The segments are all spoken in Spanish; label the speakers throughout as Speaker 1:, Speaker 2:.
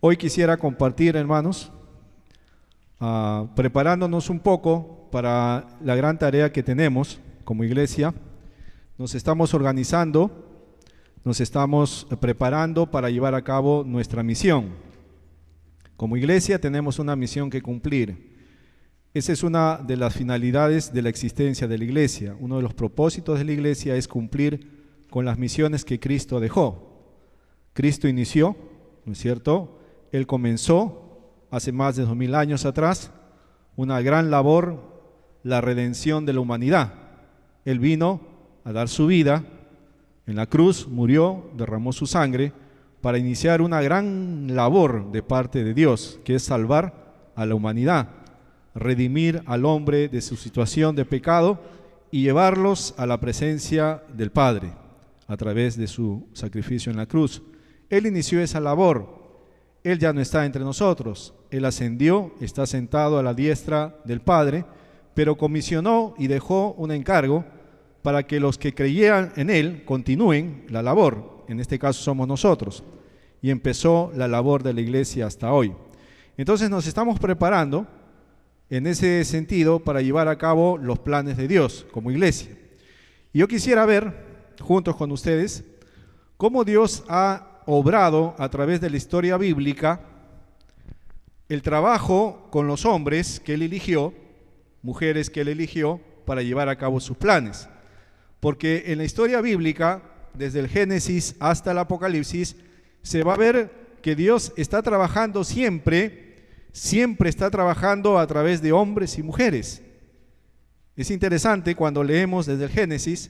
Speaker 1: Hoy quisiera compartir, hermanos, preparándonos un poco para la gran tarea que tenemos como iglesia. Nos estamos organizando, nos estamos preparando para llevar a cabo nuestra misión. Como iglesia tenemos una misión que cumplir. Esa es una de las finalidades de la existencia de la iglesia. Uno de los propósitos de la iglesia es cumplir con las misiones que Cristo dejó. Cristo inició, ¿no es cierto? Él comenzó hace más de 2000 años atrás una gran labor, la redención de la humanidad. Él vino a dar su vida en la cruz, murió, derramó su sangre para iniciar una gran labor de parte de Dios, que es salvar a la humanidad, redimir al hombre de su situación de pecado y llevarlos a la presencia del Padre a través de su sacrificio en la cruz. Él inició esa labor. Él ya no está entre nosotros, Él ascendió, está sentado a la diestra del Padre, pero comisionó y dejó un encargo para que los que creyeran en Él continúen la labor, en este caso somos nosotros, y empezó la labor de la iglesia hasta hoy. Entonces nos estamos preparando en ese sentido para llevar a cabo los planes de Dios como iglesia. Y yo quisiera ver, juntos con ustedes, cómo Dios ha obrado a través de la historia bíblica el trabajo con los hombres que Él eligió, mujeres que Él eligió para llevar a cabo sus planes. Porque en la historia bíblica, desde el Génesis hasta el Apocalipsis, se va a ver que Dios está trabajando siempre está trabajando a través de hombres y mujeres. Es interesante cuando leemos desde el Génesis,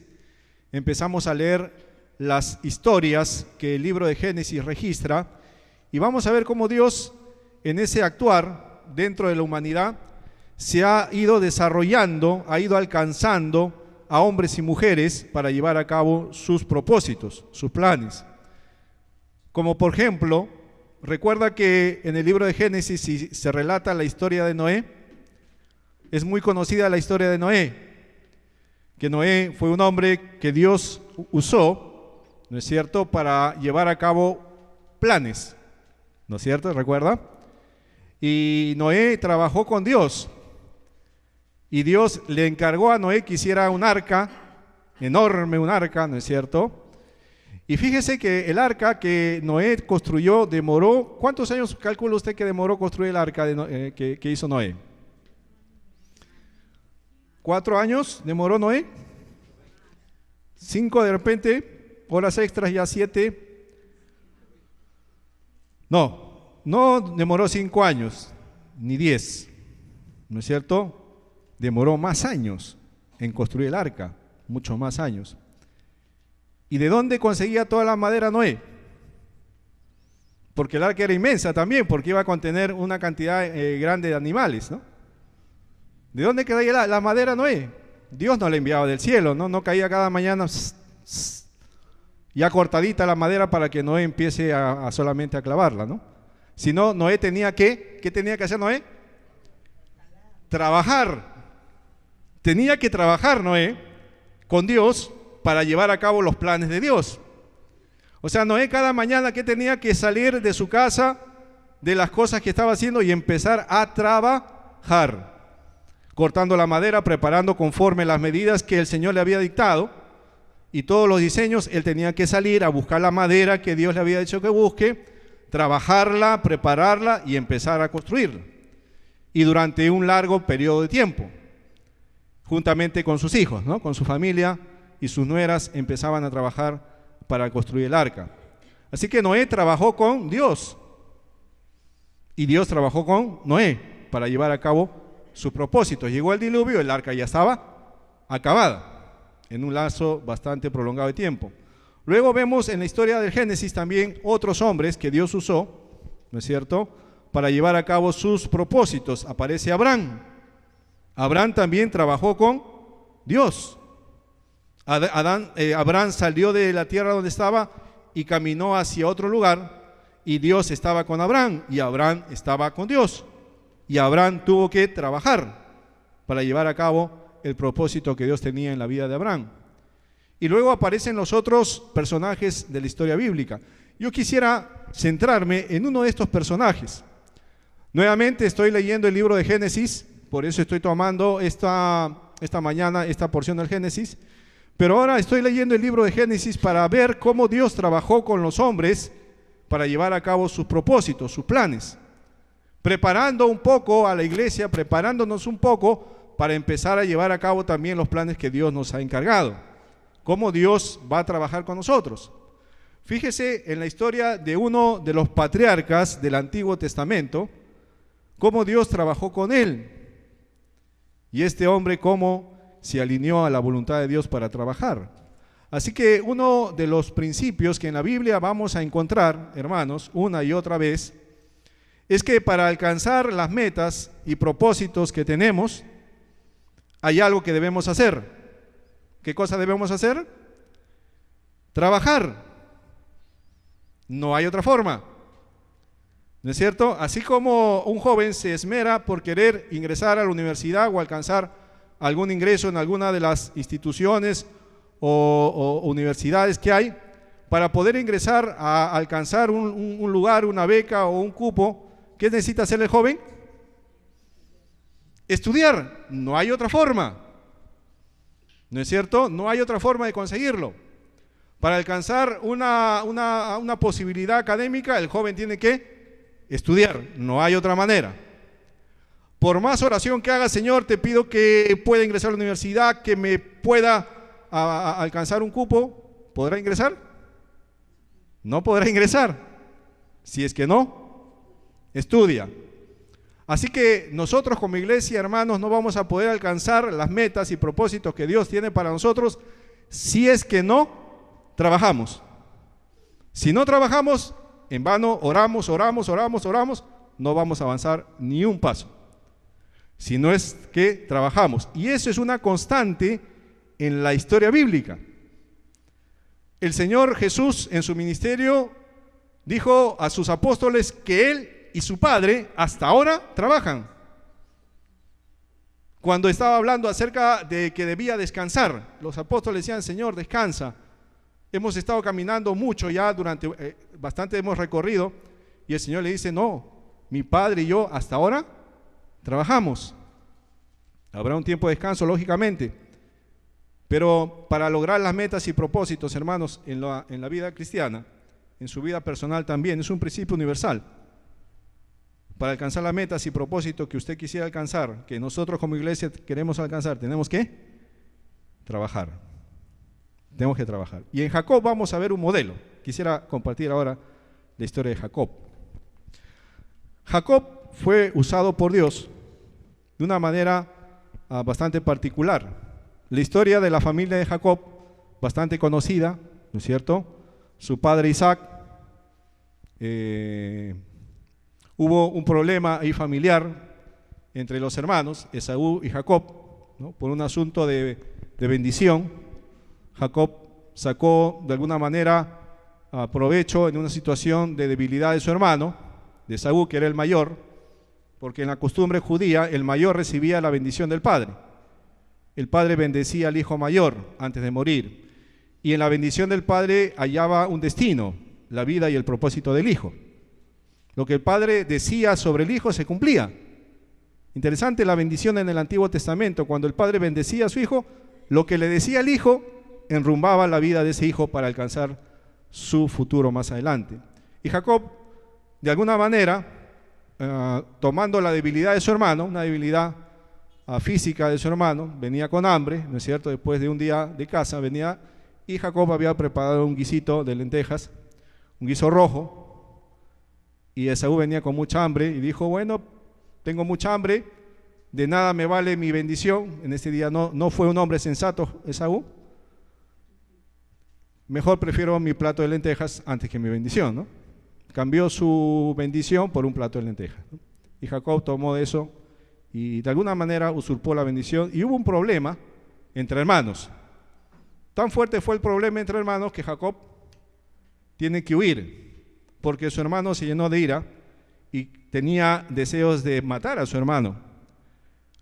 Speaker 1: empezamos a leer las historias que el libro de Génesis registra y vamos a ver cómo Dios en ese actuar dentro de la humanidad se ha ido desarrollando, ha ido alcanzando a hombres y mujeres para llevar a cabo sus propósitos, sus planes. Como por ejemplo, recuerda que en el libro de Génesis se relata la historia de Noé. Es muy conocida la historia de Noé, que Noé fue un hombre que Dios usó, ¿no es cierto?, para llevar a cabo planes, ¿no es cierto?, ¿recuerda? Y Noé trabajó con Dios, y Dios le encargó a Noé que hiciera un arca, enorme un arca, ¿no es cierto? Y fíjese que el arca que Noé construyó demoró, ¿cuántos años calcula usted que demoró construir el arca que hizo Noé? 4 años demoró Noé, 5 de repente, horas extras ya 7. No demoró 5 años, ni 10, ¿no es cierto? Demoró más años en construir el arca, muchos más años. ¿Y de dónde conseguía toda la madera Noé? Porque el arca era inmensa también, porque iba a contener una cantidad grande de animales, ¿no? ¿De dónde caía la madera Noé? Dios no la enviaba del cielo, ¿no? Caía cada mañana ya cortadita la madera para que Noé empiece a solamente a clavarla, ¿no? Si no, Noé tenía que, ¿qué tenía que hacer Noé? Trabajar. Tenía que trabajar Noé con Dios para llevar a cabo los planes de Dios. O sea, Noé cada mañana que tenía que salir de su casa, de las cosas que estaba haciendo y empezar a trabajar, cortando la madera, preparando conforme las medidas que el Señor le había dictado y todos los diseños. Él tenía que salir a buscar la madera que Dios le había dicho que busque, trabajarla, prepararla y empezar a construirla. Y durante un largo periodo de tiempo, juntamente con sus hijos, ¿no? Con su familia y sus nueras empezaban a trabajar para construir el arca. Así que Noé trabajó con Dios y Dios trabajó con Noé para llevar a cabo sus propósitos. Llegó el diluvio, el arca ya estaba acabada en un lapso bastante prolongado de tiempo. Luego vemos en la historia del Génesis también otros hombres que Dios usó, ¿no es cierto?, para llevar a cabo sus propósitos. Aparece Abraham. Abraham también trabajó con Dios. Abraham salió de la tierra donde estaba y caminó hacia otro lugar y Dios estaba con Abraham y Abraham estaba con Dios y Abraham tuvo que trabajar para llevar a cabo el propósito que Dios tenía en la vida de Abraham. Y luego aparecen los otros personajes de la historia bíblica yo quisiera centrarme en uno de estos personajes. Nuevamente estoy leyendo el libro de Génesis, por eso estoy tomando esta mañana esta porción del Génesis, pero ahora estoy leyendo el libro de Génesis para ver cómo Dios trabajó con los hombres para llevar a cabo sus propósitos, sus planes, preparando un poco a la iglesia, preparándonos un poco para empezar a llevar a cabo también los planes que Dios nos ha encargado, cómo Dios va a trabajar con nosotros. Fíjese en la historia de uno de los patriarcas del Antiguo Testamento, cómo Dios trabajó con él, y este hombre cómo se alineó a la voluntad de Dios para trabajar. Así que uno de los principios que en la Biblia vamos a encontrar, hermanos, una y otra vez, es que para alcanzar las metas y propósitos que tenemos, hay algo que debemos hacer. ¿Qué cosa debemos hacer? Trabajar. No hay otra forma. ¿No es cierto? Así como un joven se esmera por querer ingresar a la universidad o alcanzar algún ingreso en alguna de las instituciones o universidades que hay, para poder ingresar a alcanzar un lugar, una beca o un cupo, ¿qué necesita hacer el joven? Estudiar. No hay otra forma. ¿No es cierto? No hay otra forma de conseguirlo. Para alcanzar una posibilidad académica, el joven tiene que estudiar, no hay otra manera. Por más oración que haga, Señor, te pido que pueda ingresar a la universidad, que me pueda alcanzar un cupo, ¿podrá ingresar? No podrá ingresar. Si es que no, estudia. Así que nosotros como iglesia, hermanos, no vamos a poder alcanzar las metas y propósitos que Dios tiene para nosotros si es que no trabajamos. Si no trabajamos, en vano oramos, no vamos a avanzar ni un paso. Si no es que trabajamos. Y eso es una constante en la historia bíblica. El Señor Jesús en su ministerio dijo a sus apóstoles que Él y su Padre hasta ahora trabajan. Cuando estaba hablando acerca de que debía descansar, los apóstoles decían: Señor, descansa. Hemos estado caminando mucho ya, bastante hemos recorrido, y el Señor le dice: no, mi Padre y yo hasta ahora trabajamos. Habrá un tiempo de descanso, lógicamente, pero para lograr las metas y propósitos, hermanos, en la vida cristiana, en su vida personal también, es un principio universal. Para alcanzar las metas y propósitos que usted quisiera alcanzar, que nosotros como iglesia queremos alcanzar, tenemos que trabajar. Tenemos que trabajar. Y en Jacob vamos a ver un modelo. Quisiera compartir ahora la historia de Jacob. Jacob fue usado por Dios de una manera bastante particular. La historia de la familia de Jacob, bastante conocida, ¿no es cierto? Su padre Isaac, hubo un problema ahí familiar entre los hermanos, Esaú y Jacob, ¿no? Por un asunto de bendición. Jacob sacó de alguna manera provecho en una situación de debilidad de su hermano, de Esaú, que era el mayor, porque en la costumbre judía el mayor recibía la bendición del padre. El padre bendecía al hijo mayor antes de morir, y en la bendición del padre hallaba un destino, la vida y el propósito del hijo. Lo que el padre decía sobre el hijo se cumplía. Interesante la bendición en el Antiguo Testamento. Cuando el padre bendecía a su hijo, lo que le decía al hijo enrumbaba la vida de ese hijo para alcanzar su futuro más adelante. Y Jacob, de alguna manera, tomando la debilidad de su hermano, una debilidad física de su hermano, venía con hambre, ¿no es cierto? Después de un día de caza venía, y Jacob había preparado un guisito de lentejas, un guiso rojo, y Esaú venía con mucha hambre y dijo: bueno, tengo mucha hambre, de nada me vale mi bendición. En este día no fue un hombre sensato Esaú. Mejor prefiero mi plato de lentejas antes que mi bendición, ¿no? Cambió su bendición por un plato de lentejas, ¿no? Y Jacob tomó eso y de alguna manera usurpó la bendición, y hubo un problema entre hermanos. Tan fuerte fue el problema entre hermanos que Jacob tiene que huir, porque su hermano se llenó de ira y tenía deseos de matar a su hermano.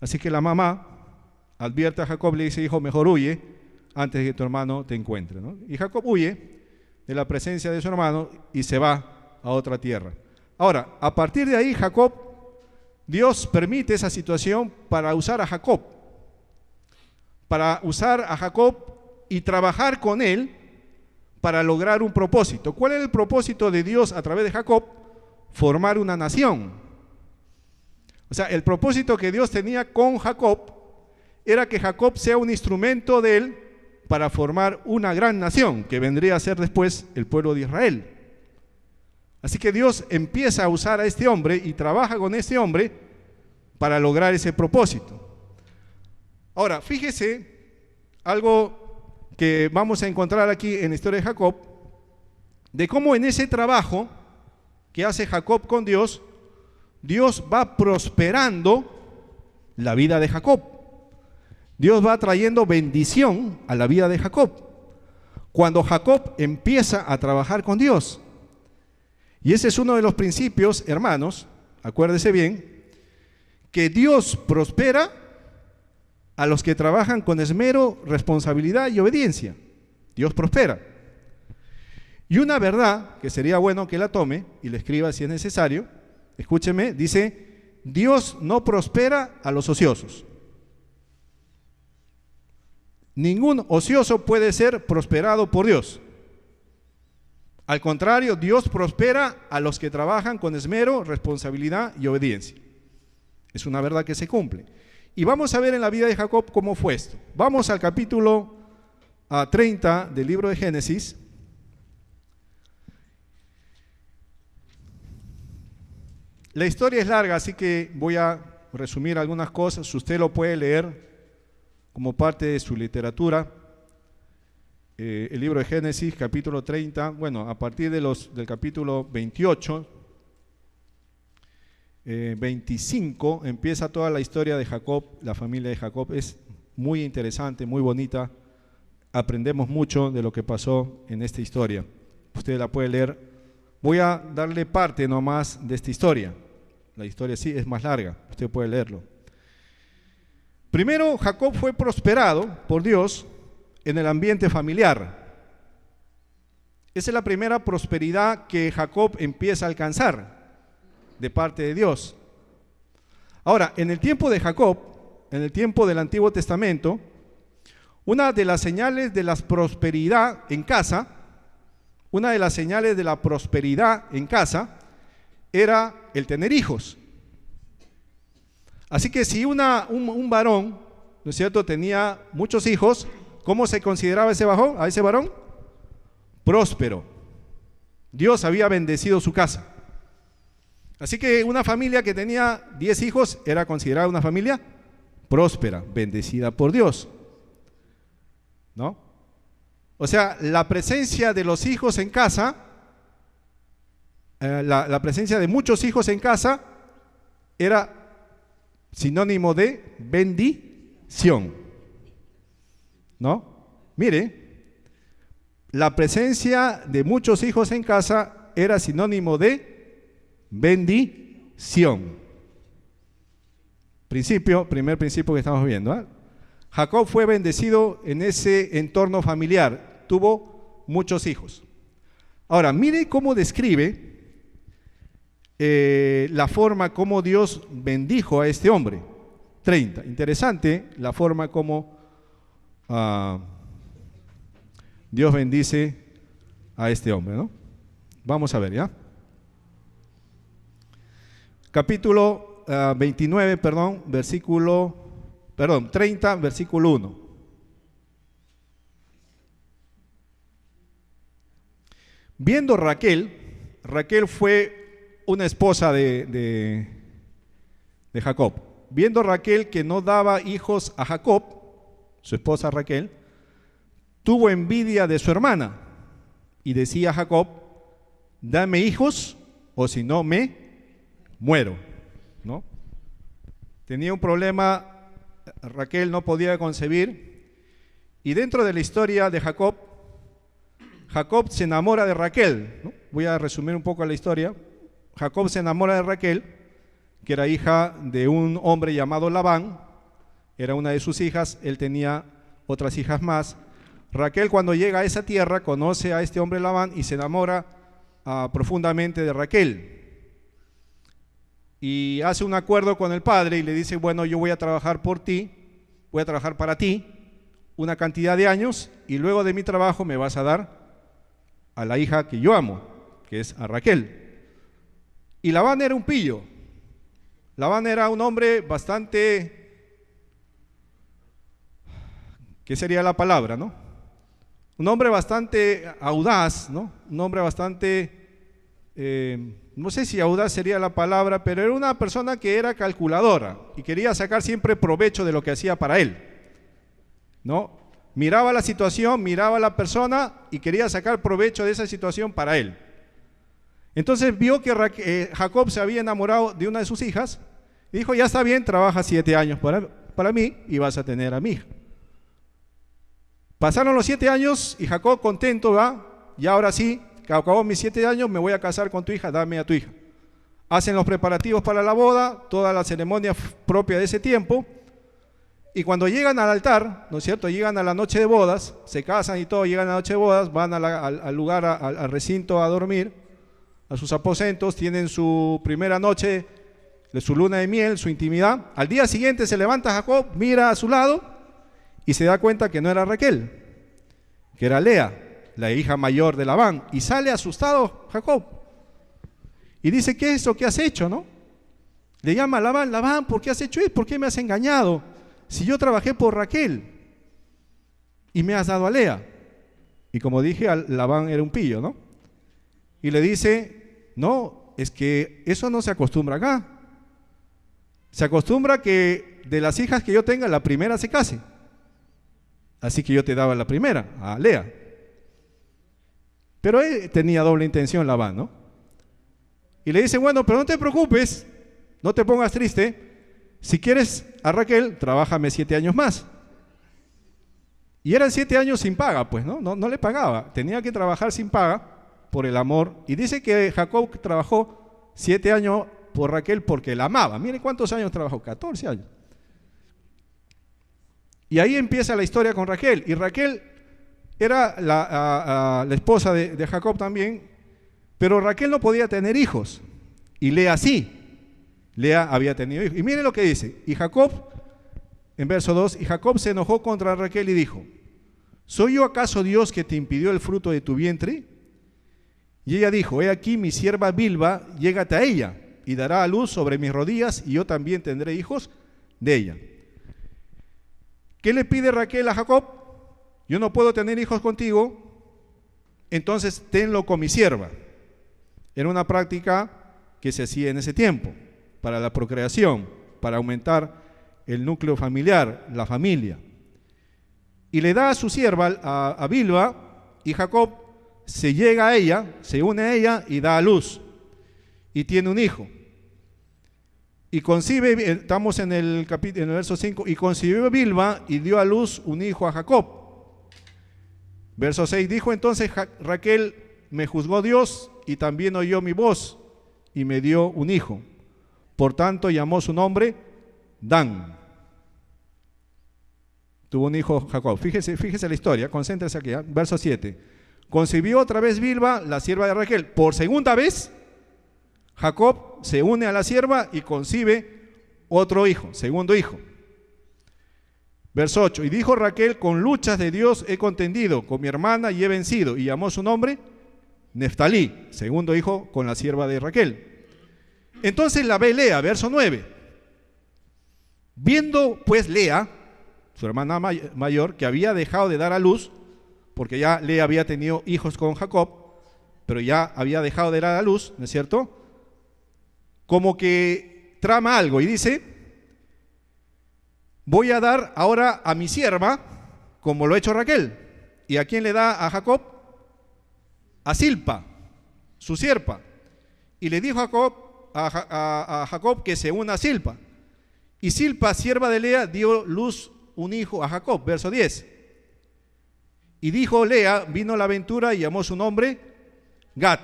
Speaker 1: Así que la mamá advierte a Jacob, le dice: hijo, mejor huye antes de que tu hermano te encuentre, ¿no? Y Jacob huye. de la presencia de su hermano y se va a otra tierra. Ahora, a partir de ahí Jacob, Dios permite esa situación para usar a Jacob, y trabajar con él para lograr un propósito. ¿Cuál era el propósito de Dios a través de Jacob? Formar una nación. O sea, el propósito que Dios tenía con Jacob era que Jacob sea un instrumento de él para formar una gran nación, que vendría a ser después el pueblo de Israel. Así que Dios empieza a usar a este hombre y trabaja con este hombre para lograr ese propósito. Ahora, fíjese algo que vamos a encontrar aquí en la historia de Jacob, de cómo en ese trabajo que hace Jacob con Dios, Dios va prosperando la vida de Jacob. Dios va trayendo bendición a la vida de Jacob cuando Jacob empieza a trabajar con Dios. Y ese es uno de los principios, hermanos, acuérdese bien, que Dios prospera a los que trabajan con esmero, responsabilidad y obediencia. Dios prospera. Y una verdad, que sería bueno que la tome y la escriba si es necesario, escúcheme, dice, Dios no prospera a los ociosos. Ningún ocioso puede ser prosperado por Dios. Al contrario, Dios prospera a los que trabajan con esmero, responsabilidad y obediencia. Es una verdad que se cumple. Y vamos a ver en la vida de Jacob cómo fue esto. Vamos al capítulo 30 del libro de Génesis. La historia es larga, así que voy a resumir algunas cosas. Usted lo puede leer como parte de su literatura. El libro de Génesis, capítulo 30, bueno, a partir de del capítulo 28, 25, empieza toda la historia de Jacob, la familia de Jacob. Es muy interesante, muy bonita. Aprendemos mucho de lo que pasó en esta historia. Usted la puede leer. Voy a darle parte nomás de esta historia. La historia sí es más larga, usted puede leerlo. Primero, Jacob fue prosperado por Dios en el ambiente familiar. Esa es la primera prosperidad que Jacob empieza a alcanzar de parte de Dios. Ahora, en el tiempo de Jacob, en el tiempo del Antiguo Testamento, una de las señales de la prosperidad en casa, era el tener hijos. Así que si un varón, ¿no es cierto?, tenía muchos hijos, ¿cómo se consideraba a ese varón? Próspero. Dios había bendecido su casa. Así que una familia que tenía 10 hijos era considerada una familia próspera, bendecida por Dios, ¿no? O sea, la presencia de los hijos en casa, la presencia de muchos hijos en casa era sinónimo de bendición, ¿no? Mire, la presencia de muchos hijos en casa era sinónimo de bendición. Primer principio que estamos viendo, ¿eh? Jacob fue bendecido en ese entorno familiar, tuvo muchos hijos. Ahora, mire cómo describe la forma como Dios bendijo a este hombre. 30. Interesante la forma como Dios bendice a este hombre, ¿no? Vamos a ver, ¿ya? Capítulo 30, versículo 1. Viendo Raquel fue una esposa de Jacob. Viendo Raquel que no daba hijos a Jacob, su esposa Raquel, tuvo envidia de su hermana y decía a Jacob, dame hijos o si no me muero, ¿no? Tenía un problema, Raquel no podía concebir, y dentro de la historia de Jacob se enamora de Raquel, ¿no? Voy a resumir un poco la historia. Jacob se enamora de Raquel, que era hija de un hombre llamado Labán, era una de sus hijas, él tenía otras hijas más. Raquel, cuando llega a esa tierra, conoce a este hombre Labán y se enamora profundamente de Raquel. Y hace un acuerdo con el padre y le dice, bueno, yo voy a trabajar por ti, voy a trabajar para ti una cantidad de años y luego de mi trabajo me vas a dar a la hija que yo amo, que es a Raquel. Y Labán era un pillo. Labán era un hombre bastante, ¿qué sería la palabra, no? Un hombre bastante audaz, ¿no? Un hombre bastante, no sé si audaz sería la palabra, pero era una persona que era calculadora y quería sacar siempre provecho de lo que hacía para él, ¿no? Miraba la situación, miraba a la persona y quería sacar provecho de esa situación para él. Entonces vio que Jacob se había enamorado de una de sus hijas y dijo, ya está bien, trabaja 7 años para mí y vas a tener a mi hija. Pasaron los 7 años y Jacob contento, ¿va? Y ahora sí, que acabó mis 7 años, me voy a casar con tu hija, dame a tu hija. Hacen los preparativos para la boda, toda la ceremonia propia de ese tiempo. Y cuando llegan al altar, ¿no es cierto? Llegan a la noche de bodas, se casan y todo, llegan a la noche de bodas, van al lugar, al recinto a dormir, a sus aposentos, tienen su primera noche de su luna de miel, su intimidad. Al día siguiente se levanta Jacob, mira a su lado y se da cuenta que no era Raquel, que era Lea, la hija mayor de Labán, y sale asustado Jacob y dice, ¿qué es eso que has hecho, no? Le llama a Labán, Labán, ¿por qué has hecho eso? ¿Por qué me has engañado? Si yo trabajé por Raquel y me has dado a Lea. Y como dije, Labán era un pillo, ¿no? Y le dice, no, es que eso no se acostumbra acá. Se acostumbra que de las hijas que yo tenga, la primera se case. Así que yo te daba la primera, a Lea. Pero él tenía doble intención, Labán, ¿no? Y le dice, bueno, pero no te preocupes, no te pongas triste. Si quieres a Raquel, trabájame 7 años más. Y eran 7 años sin paga, pues, ¿no? No le pagaba. Tenía que trabajar sin paga por el amor. Y dice que Jacob trabajó 7 años por Raquel porque la amaba. Miren cuántos años trabajó, 14 años. Y ahí empieza la historia con Raquel. Y Raquel era la esposa de Jacob también, pero Raquel no podía tener hijos. Y Lea sí. Lea había tenido hijos. Y miren lo que dice. Y Jacob, en verso 2, y Jacob se enojó contra Raquel y dijo, ¿soy yo acaso Dios que te impidió el fruto de tu vientre? Y ella dijo, he aquí mi sierva Bilba, llégate a ella, y dará a luz sobre mis rodillas, y yo también tendré hijos de ella. ¿Qué le pide Raquel a Jacob? Yo no puedo tener hijos contigo, entonces tenlo con mi sierva. Era una práctica que se hacía en ese tiempo, para la procreación, para aumentar el núcleo familiar, la familia. Y le da a su sierva, a Bilba, y Jacob se llega a ella, se une a ella y da a luz. Y tiene un hijo. Y concibe, estamos en el verso 5, y concibió Bilba y dio a luz un hijo a Jacob. Verso 6, dijo entonces Raquel, me juzgó Dios y también oyó mi voz y me dio un hijo. Por tanto llamó su nombre Dan. Tuvo un hijo Jacob. Fíjese la historia, concéntrese aquí, ¿eh? Verso 7. Concibió otra vez Bilba, la sierva de Raquel. Por segunda vez, Jacob se une a la sierva y concibe otro hijo, segundo hijo. Verso 8. Y dijo Raquel, con luchas de Dios he contendido, con mi hermana y he vencido. Y llamó su nombre Neftalí, segundo hijo con la sierva de Raquel. Entonces la ve Lea, verso 9. Viendo pues Lea, su hermana mayor, que había dejado de dar a luz, porque ya Lea había tenido hijos con Jacob, pero ya había dejado de dar a luz, ¿no es cierto? Como que trama algo y dice, voy a dar ahora a mi sierva, como lo ha hecho Raquel. ¿Y a quién le da a Jacob? A Silpa, su sierva. Y le dijo a Jacob que se una a Silpa. Y Silpa, sierva de Lea, dio luz un hijo a Jacob, verso 10. Y dijo Lea, vino la aventura y llamó su nombre Gad.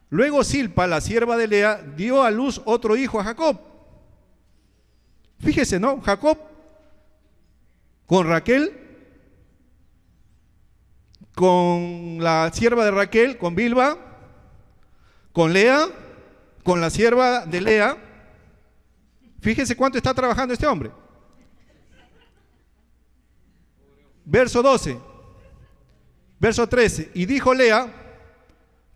Speaker 1: Luego Silpa, la sierva de Lea, dio a luz otro hijo a Jacob. Fíjese, ¿no? Jacob con Raquel con la sierva de Raquel, con Bilba, con Lea, con la sierva de Lea. Fíjense cuánto está trabajando este hombre. Verso 12, verso 13, y dijo Lea,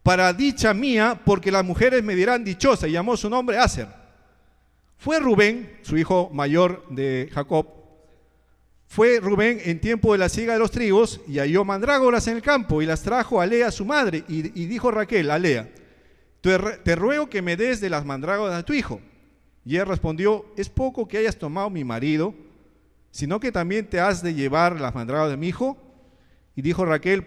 Speaker 1: para dicha mía, porque las mujeres me dirán dichosa, y llamó su nombre Aser. Fue Rubén, su hijo mayor de Jacob, fue Rubén en tiempo de la siega de los trigos, y halló mandrágoras en el campo, y las trajo a Lea su madre, y dijo Raquel a Lea, te ruego que me des de las mandrágoras de tu hijo. Y él respondió, es poco que hayas tomado mi marido, sino que también te has de llevar las mandrágoras de mi hijo. Y dijo Raquel,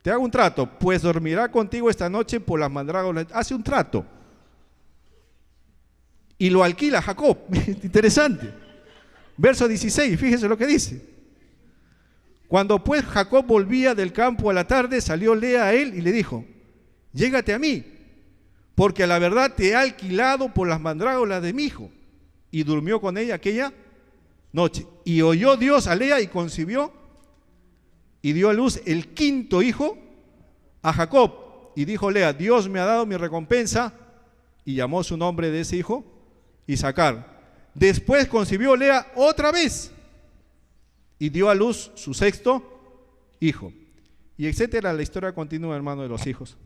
Speaker 1: te hago un trato, pues dormirá contigo esta noche por las mandrágoras. Hace un trato. Y lo alquila Jacob. Interesante. Verso 16, fíjense lo que dice. Cuando pues Jacob volvía del campo a la tarde, salió Lea a él y le dijo, llégate a mí, porque a la verdad te he alquilado por las mandrágoras de mi hijo. Y durmió con ella aquella noche. Y oyó Dios a Lea y concibió y dio a luz el quinto hijo a Jacob. Y dijo Lea, Dios me ha dado mi recompensa, y llamó su nombre de ese hijo Isacar. Después concibió Lea otra vez y dio a luz su sexto hijo. Y etcétera, la historia continúa, hermano, de los hijos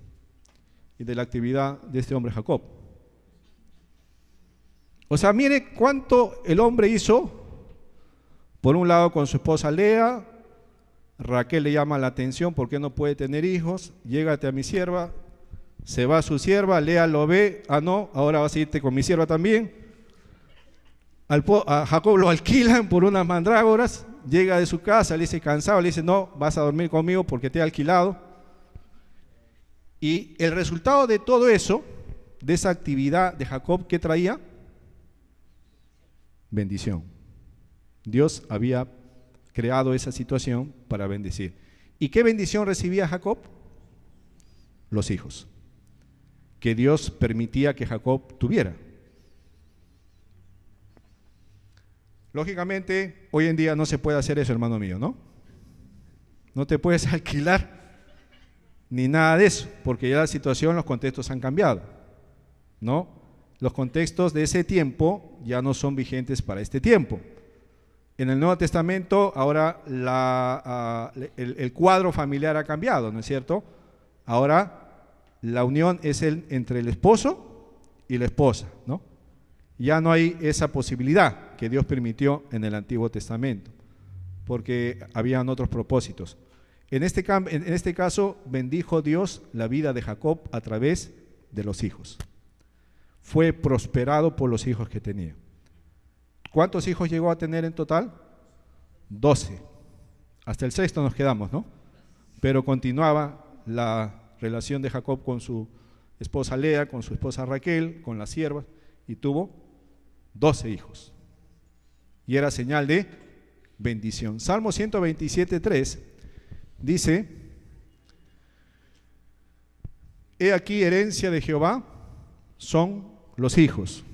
Speaker 1: y de la actividad de este hombre Jacob. O sea, mire cuánto el hombre hizo. Por un lado con su esposa Lea, Raquel le llama la atención porque no puede tener hijos, llégate a mi sierva, se va su sierva, Lea lo ve, no, ahora vas a irte con mi sierva también. A Jacob lo alquilan por unas mandrágoras, llega de su casa, le dice cansado, le dice no, vas a dormir conmigo porque te he alquilado. Y el resultado de todo eso, de esa actividad de Jacob, ¿qué traía? Bendición. Dios había creado esa situación para bendecir. ¿Y qué bendición recibía Jacob? Los hijos que Dios permitía que Jacob tuviera. Lógicamente, hoy en día no se puede hacer eso, hermano mío, ¿no? No te puedes alquilar ni nada de eso, porque ya la situación, los contextos han cambiado, ¿no? Los contextos de ese tiempo ya no son vigentes para este tiempo. En el Nuevo Testamento ahora el cuadro familiar ha cambiado, ¿no es cierto? Ahora la unión es entre el esposo y la esposa, ¿no? Ya no hay esa posibilidad que Dios permitió en el Antiguo Testamento, porque habían otros propósitos. En este caso bendijo Dios la vida de Jacob a través de los hijos. Fue prosperado por los hijos que tenía. ¿Cuántos hijos llegó a tener en total? 12. Hasta el sexto nos quedamos, ¿no? Pero continuaba la relación de Jacob con su esposa Lea, con su esposa Raquel, con las siervas, y tuvo 12 hijos. Y era señal de bendición. Salmo 127:3 dice, he aquí herencia de Jehová son los hijos.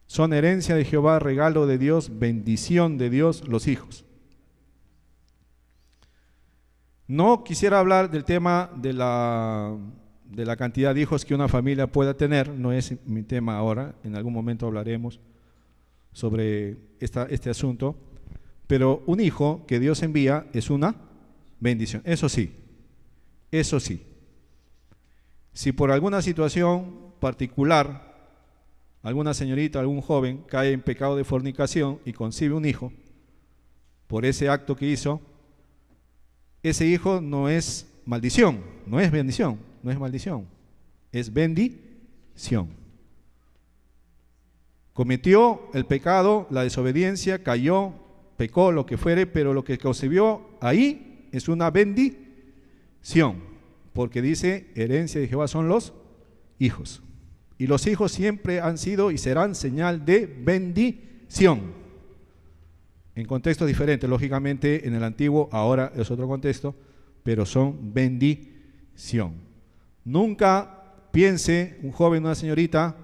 Speaker 1: Son herencia de Jehová, regalo de Dios, bendición de Dios, los hijos. No quisiera hablar del tema de la cantidad de hijos que una familia pueda tener, no es mi tema ahora, en algún momento hablaremos sobre este asunto, pero un hijo que Dios envía es una bendición, eso sí. Si por alguna situación particular, alguna señorita, algún joven cae en pecado de fornicación y concibe un hijo, por ese acto que hizo, ese hijo no es maldición, no es bendición, no es maldición, es bendición. Cometió el pecado, la desobediencia, cayó, pecó, lo que fuere, pero lo que concibió ahí es una bendición, porque dice, herencia de Jehová son los hijos. Y los hijos siempre han sido y serán señal de bendición. En contextos diferentes, lógicamente en el antiguo, ahora es otro contexto, pero son bendición. Nunca piense un joven o una señorita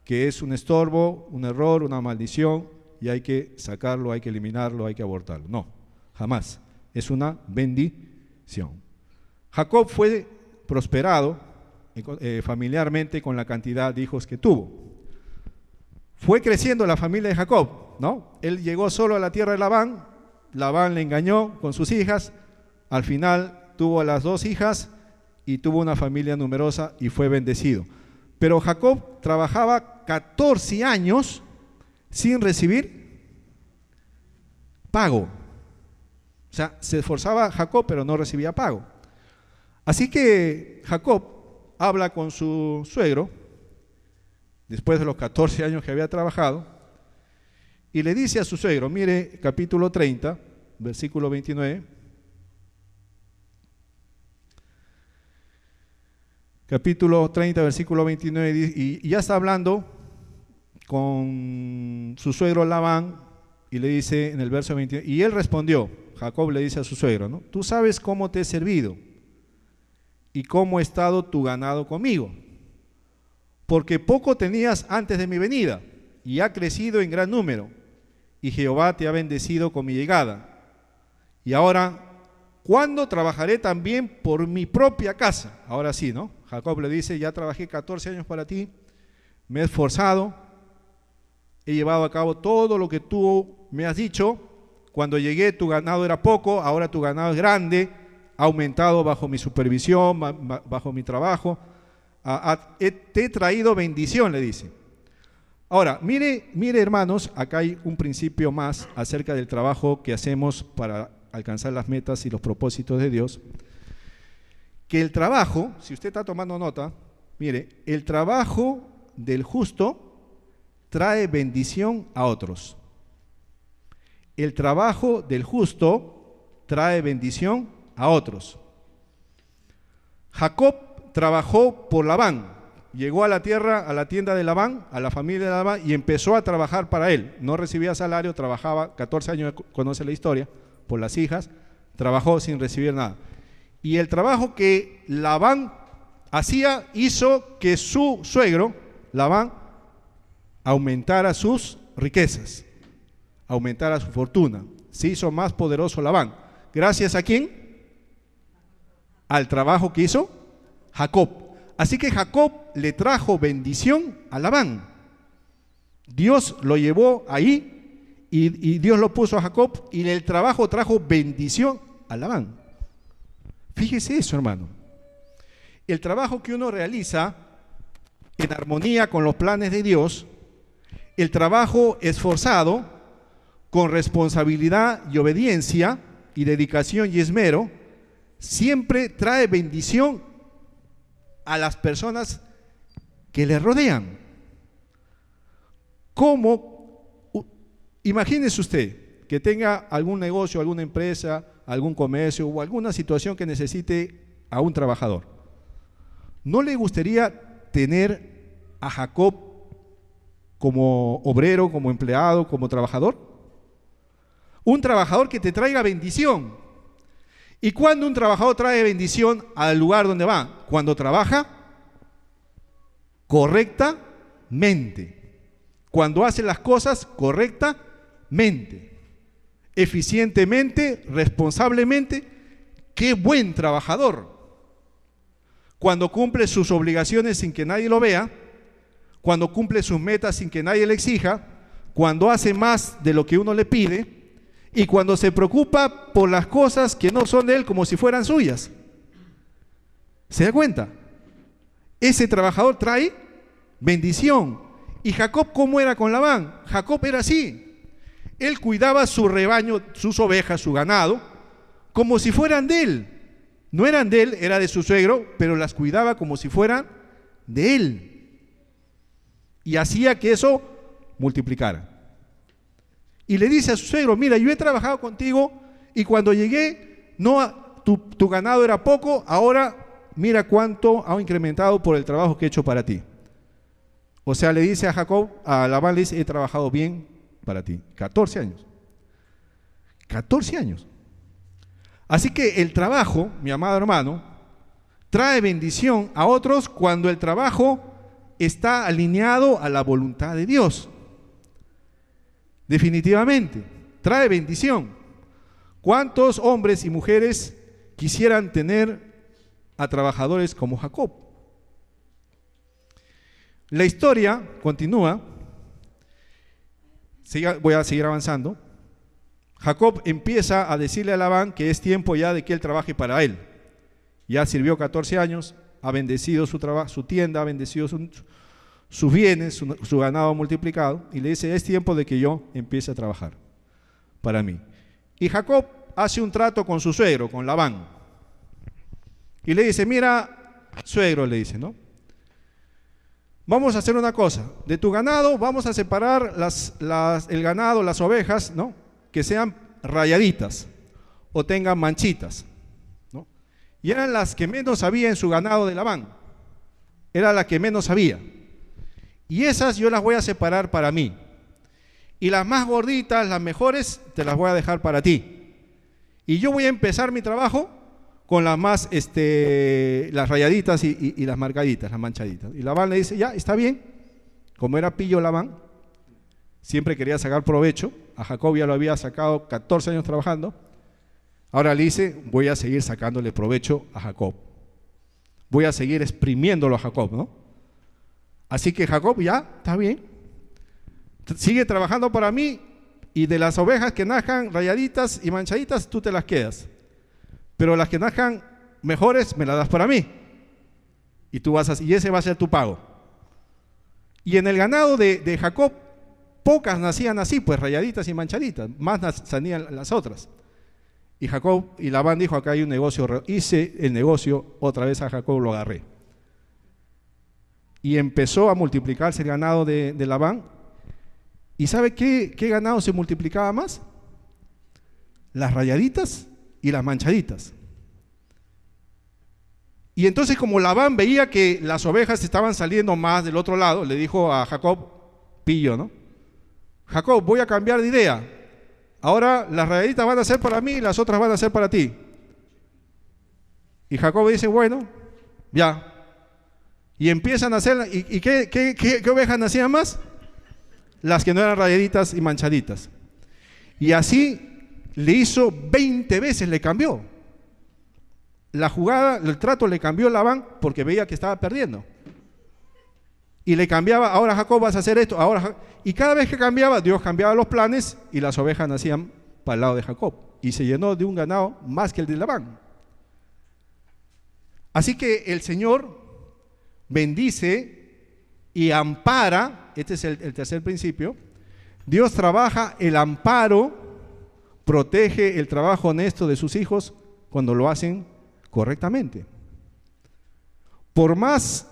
Speaker 1: que es un estorbo, un error, una maldición y hay que sacarlo, hay que eliminarlo, hay que abortarlo. No, jamás. Es una bendición. Jacob fue prosperado familiarmente con la cantidad de hijos que tuvo. Fue creciendo la familia de Jacob, ¿no? Él llegó solo a la tierra de Labán, Labán le engañó con sus hijas, al final tuvo a las 2 hijas y tuvo una familia numerosa y fue bendecido. Pero Jacob trabajaba 14 años sin recibir pago. O sea, se esforzaba Jacob, pero no recibía pago. Así que Jacob habla con su suegro, después de los 14 años que había trabajado, y le dice a su suegro, mire, capítulo 30, versículo 29, capítulo 30, versículo 29, y ya está hablando con su suegro Labán, y le dice en el verso 29, y él respondió, Jacob le dice a su suegro, ¿no? Tú sabes cómo te he servido y cómo ha estado tu ganado conmigo, porque poco tenías antes de mi venida, y ha crecido en gran número, y Jehová te ha bendecido con mi llegada. Y ahora, ¿cuándo trabajaré también por mi propia casa? Ahora sí, ¿no? Jacob le dice, ya trabajé 14 años para ti, me he esforzado, he llevado a cabo todo lo que tú me has dicho. Cuando llegué tu ganado era poco, ahora tu ganado es grande, ha aumentado bajo mi supervisión, bajo mi trabajo. Te he traído bendición, le dice. Ahora, mire hermanos, acá hay un principio más acerca del trabajo que hacemos para alcanzar las metas y los propósitos de Dios. Que el trabajo, si usted está tomando nota, mire, el trabajo del justo trae bendición a otros. El trabajo del justo trae bendición a otros. Jacob trabajó por Labán, llegó a la tierra, a la tienda de Labán, a la familia de Labán, y empezó a trabajar para él. No recibía salario, trabajaba 14 años, conoce la historia, por las hijas, trabajó sin recibir nada. Y el trabajo que Labán hacía hizo que su suegro, Labán, aumentara sus riquezas, aumentara su fortuna. Se hizo más poderoso Labán. ¿Gracias a quién? Al trabajo que hizo Jacob. Así que Jacob le trajo bendición a Labán. Dios lo llevó ahí y Dios lo puso a Jacob, y el trabajo trajo bendición a Labán. Fíjese eso, hermano. El trabajo que uno realiza en armonía con los planes de Dios, el trabajo esforzado, con responsabilidad y obediencia y dedicación y esmero, siempre trae bendición a las personas que le rodean. ¿Cómo? Imagínese usted que tenga algún negocio, alguna empresa, algún comercio o alguna situación que necesite a un trabajador. ¿No le gustaría tener a Jacob como obrero, como empleado, como trabajador? Un trabajador que te traiga bendición. ¿Y cuándo un trabajador trae bendición al lugar donde va? Cuando trabaja correctamente, cuando hace las cosas correctamente, eficientemente, responsablemente. ¡Qué buen trabajador! Cuando cumple sus obligaciones sin que nadie lo vea, cuando cumple sus metas sin que nadie le exija, cuando hace más de lo que uno le pide, y cuando se preocupa por las cosas que no son de él como si fueran suyas. ¿Se da cuenta? Ese trabajador trae bendición. ¿Y Jacob cómo era con Labán? Jacob era así. Él cuidaba su rebaño, sus ovejas, su ganado, como si fueran de él. No eran de él, era de su suegro, pero las cuidaba como si fueran de él. Y hacía que eso multiplicara. Y le dice a su suegro, mira, yo he trabajado contigo y cuando llegué, tu ganado era poco, ahora mira cuánto ha incrementado por el trabajo que he hecho para ti. O sea, le dice a Jacob, a Labán le dice, he trabajado bien para ti. 14 años. 14 años. Así que el trabajo, mi amado hermano, trae bendición a otros cuando el trabajo está alineado a la voluntad de Dios. Definitivamente, trae bendición. ¿Cuántos hombres y mujeres quisieran tener a trabajadores como Jacob. La historia continúa. Voy a seguir avanzando. Jacob empieza a decirle a Labán que es tiempo ya de que él trabaje para él. Ya sirvió 14 años, ha bendecido su tienda, ha bendecido sus bienes, su ganado multiplicado, y le dice, es tiempo de que yo empiece a trabajar para mí. Y Jacob hace un trato con su suegro, con Labán, y le dice, mira, suegro, le dice, ¿no? Vamos a hacer una cosa, de tu ganado vamos a separar el ganado, las ovejas, ¿no? Que sean rayaditas o tengan manchitas, ¿no? Y eran las que menos había en su ganado de Labán, era la que menos había. Y esas yo las voy a separar para mí. Y las más gorditas, las mejores, te las voy a dejar para ti. Y yo voy a empezar mi trabajo con las más, las rayaditas y las marcaditas, las manchaditas. Y Labán le dice, ya, está bien. Como era pillo Labán, siempre quería sacar provecho. A Jacob ya lo había sacado 14 años trabajando. Ahora le dice, voy a seguir sacándole provecho a Jacob. Voy a seguir exprimiéndolo a Jacob, ¿no? Así que Jacob, ya, está bien. Sigue trabajando para mí, y de las ovejas que nazcan rayaditas y manchaditas, tú te las quedas. Pero las que nazcan mejores, me las das para mí. Y ese va a ser tu pago. Y en el ganado de Jacob, pocas nacían así, pues rayaditas y manchaditas. Más nacían las otras. Y Jacob y Labán dijo, acá hay un negocio. Hice el negocio, otra vez a Jacob lo agarré. Y empezó a multiplicarse el ganado de Labán. ¿Y sabe qué ganado se multiplicaba más? Las rayaditas y las manchaditas. Y entonces, como Labán veía que las ovejas estaban saliendo más del otro lado, le dijo a Jacob, pillo, ¿no? Jacob, voy a cambiar de idea. Ahora las rayaditas van a ser para mí y las otras van a ser para ti. Y Jacob dice, bueno, ya. Y empiezan a hacer, ¿y qué ovejas nacían más? Las que no eran rayaditas y manchaditas. Y así le hizo 20 veces, le cambió. La jugada, el trato le cambió Labán porque veía que estaba perdiendo. Y le cambiaba, ahora Jacob vas a hacer esto, y cada vez que cambiaba, Dios cambiaba los planes y las ovejas nacían para el lado de Jacob. Y se llenó de un ganado más que el de Labán. Así que el Señor bendice y ampara, este es el tercer principio. Dios trabaja el amparo, protege el trabajo honesto de sus hijos cuando lo hacen correctamente. Por más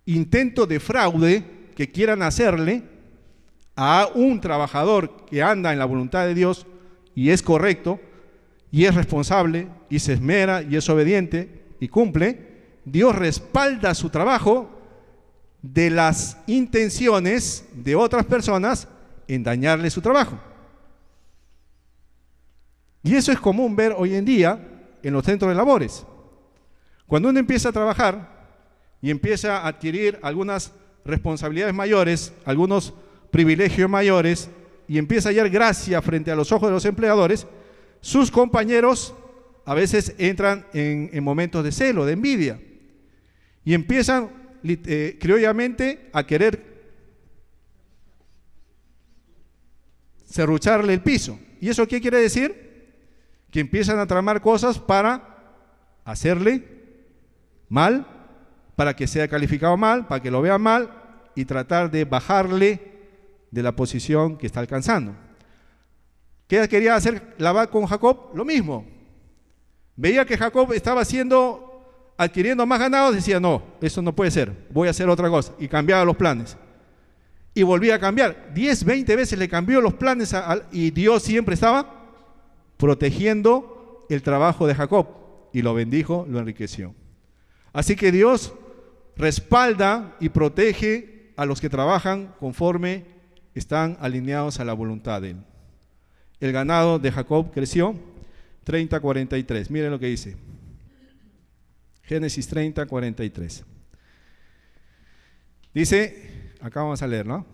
Speaker 1: intento de fraude que quieran hacerle a un trabajador que anda en la voluntad de Dios y es correcto y es responsable y se esmera y es obediente y cumple, Dios respalda su trabajo de las intenciones de otras personas en dañarle su trabajo. Y eso es común ver hoy en día en los centros de labores. Cuando uno empieza a trabajar y empieza a adquirir algunas responsabilidades mayores, algunos privilegios mayores, y empieza a hallar gracia frente a los ojos de los empleadores, sus compañeros a veces entran en momentos de celo, de envidia, y empiezan criollamente a querer serrucharle el piso. ¿Y eso qué quiere decir? Que empiezan a tramar cosas para hacerle mal, para que sea calificado mal, para que lo vean mal y tratar de bajarle de la posición que está alcanzando. ¿Qué quería hacer Labán con Jacob? Lo mismo. Veía que Jacob estaba adquiriendo más ganados, decía, no, eso no puede ser, voy a hacer otra cosa, y cambiaba los planes. Y volvía a cambiar, 10, 20 veces le cambió los planes y Dios siempre estaba protegiendo el trabajo de Jacob, y lo bendijo, lo enriqueció. Así que Dios respalda y protege a los que trabajan conforme están alineados a la voluntad de Él. El ganado de Jacob creció 30-43. Miren lo que dice. Génesis 30-43. Dice, acá vamos a leer, ¿no?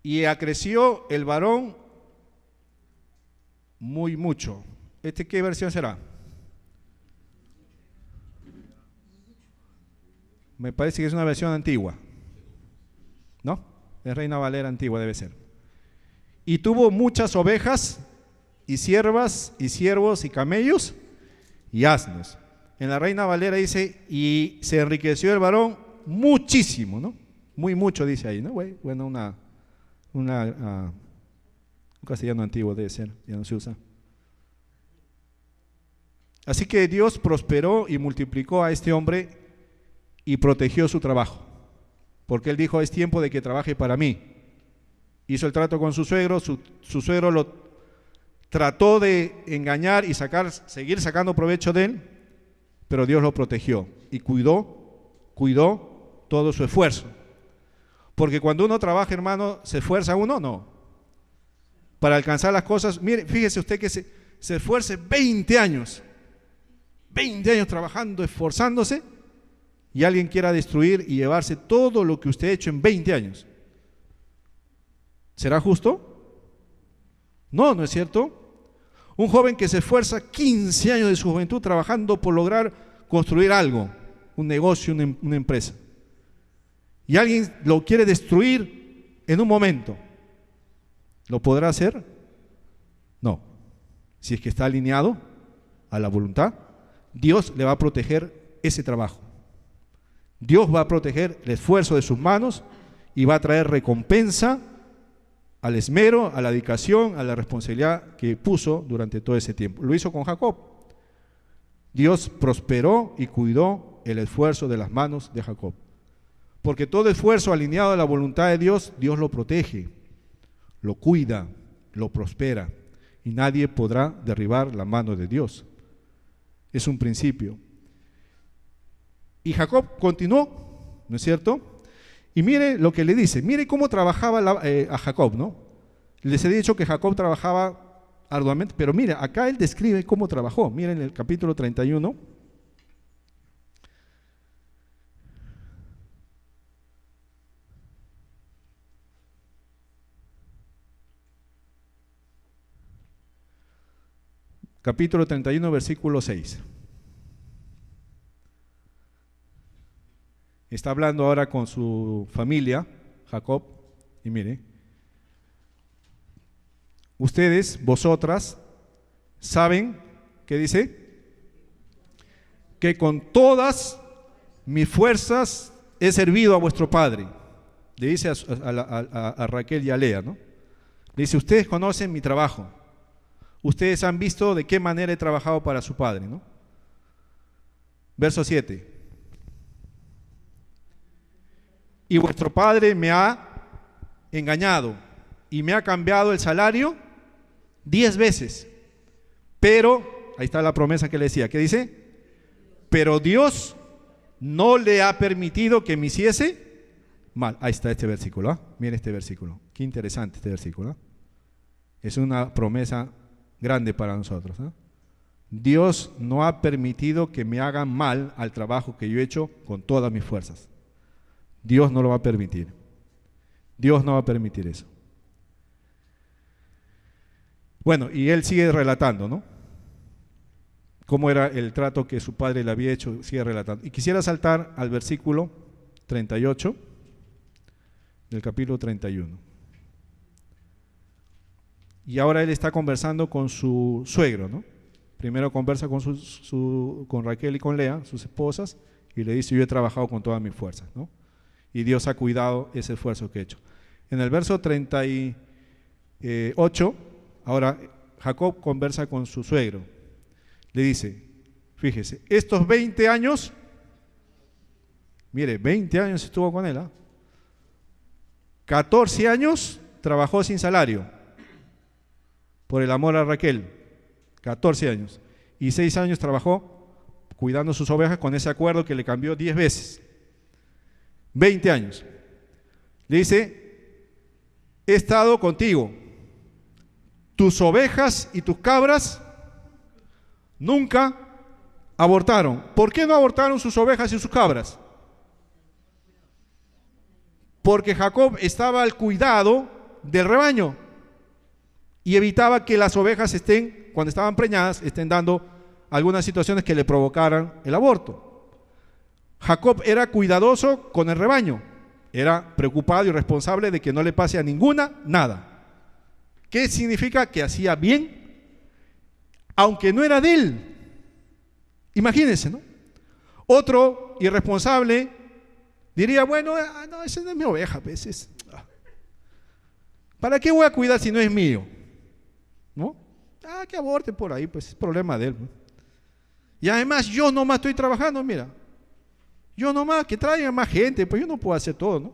Speaker 1: Y acreció el varón muy mucho. ¿Qué versión será? Me parece que es una versión antigua, ¿no? Es Reina Valera antigua, debe ser. Y tuvo muchas ovejas, y siervas, y siervos, y camellos, y asnos. En la Reina Valera dice, y se enriqueció el varón muchísimo, ¿no? Muy mucho dice ahí, ¿no? Bueno, un castellano antiguo debe ser, ya no se usa. Así que Dios prosperó y multiplicó a este hombre y protegió su trabajo, porque él dijo, es tiempo de que trabaje para mí. Hizo el trato con su suegro, su suegro lo trató de engañar y seguir sacando provecho de él, pero Dios lo protegió y cuidó todo su esfuerzo. Porque cuando uno trabaja, hermano, ¿se esfuerza uno? No. Para alcanzar las cosas, mire, fíjese usted que se esfuerce 20 años trabajando, esforzándose, y alguien quiera destruir y llevarse todo lo que usted ha hecho en 20 años. ¿Será justo? No, ¿no es cierto? Un joven que se esfuerza 15 años de su juventud trabajando por lograr construir algo, un negocio, una empresa, y alguien lo quiere destruir en un momento, ¿lo podrá hacer? No. Si es que está alineado a la voluntad, Dios le va a proteger ese trabajo. Dios va a proteger el esfuerzo de sus manos y va a traer recompensa al esmero, a la dedicación, a la responsabilidad que puso durante todo ese tiempo. Lo hizo con Jacob. Dios prosperó y cuidó el esfuerzo de las manos de Jacob. Porque todo esfuerzo alineado a la voluntad de Dios, Dios lo protege, lo cuida, lo prospera, y nadie podrá derribar la mano de Dios. Es un principio. Y Jacob continuó, ¿no es cierto? Y mire lo que le dice, mire cómo trabajaba a Jacob, ¿no? Les he dicho que Jacob trabajaba arduamente, pero mire, acá él describe cómo trabajó. Miren el capítulo 31. Capítulo 31, versículo 6. Está hablando ahora con su familia, Jacob, y mire, ustedes, vosotras, saben, ¿qué dice? Que con todas mis fuerzas he servido a vuestro padre. Le dice a Raquel y a Lea, ¿no? Le dice, ustedes conocen mi trabajo, ustedes han visto de qué manera he trabajado para su padre, ¿no? Verso 7. Y vuestro padre me ha engañado y me ha cambiado el salario 10 veces. Pero, ahí está la promesa que le decía, ¿qué dice? Pero Dios no le ha permitido que me hiciese mal. Ahí está este versículo, ¿eh? Miren este versículo, qué interesante este versículo, ¿eh? Es una promesa grande para nosotros, ¿eh? Dios no ha permitido que me hagan mal al trabajo que yo he hecho con todas mis fuerzas. Dios no lo va a permitir. Dios no va a permitir eso. Bueno, y él sigue relatando, ¿no? Cómo era el trato que su padre le había hecho, sigue relatando. Y quisiera saltar al versículo 38 del capítulo 31. Y ahora él está conversando con su suegro, ¿no? Primero conversa con, con Raquel y con Lea, sus esposas, y le dice, yo he trabajado con todas mis fuerzas, ¿no? Y Dios ha cuidado ese esfuerzo que he hecho. En el verso 38, ahora Jacob conversa con su suegro. Le dice, fíjese, estos 20 años, mire, 20 años estuvo con él, ¿eh? 14 años trabajó sin salario, por el amor a Raquel, 14 años. Y 6 años trabajó cuidando sus ovejas con ese acuerdo que le cambió 10 veces. 20 años. Le dice, he estado contigo, tus ovejas y tus cabras nunca abortaron. ¿Por qué no abortaron sus ovejas y sus cabras? Porque Jacob estaba al cuidado del rebaño y evitaba que las ovejas estén, cuando estaban preñadas, estén dando algunas situaciones que le provocaran el aborto. Jacob era cuidadoso con el rebaño, era preocupado y responsable de que no le pase a ninguna nada. ¿Qué significa? Que hacía bien, aunque no era de él. Imagínense, ¿no? Otro irresponsable diría, bueno, no, esa no es mi oveja, pues, ¿para qué voy a cuidar si no es mío? ¿No? Que aborte por ahí, pues es problema de él, ¿no? Y además yo nomás estoy trabajando, mira, yo nomás, que traigan más gente, pues yo no puedo hacer todo, ¿no?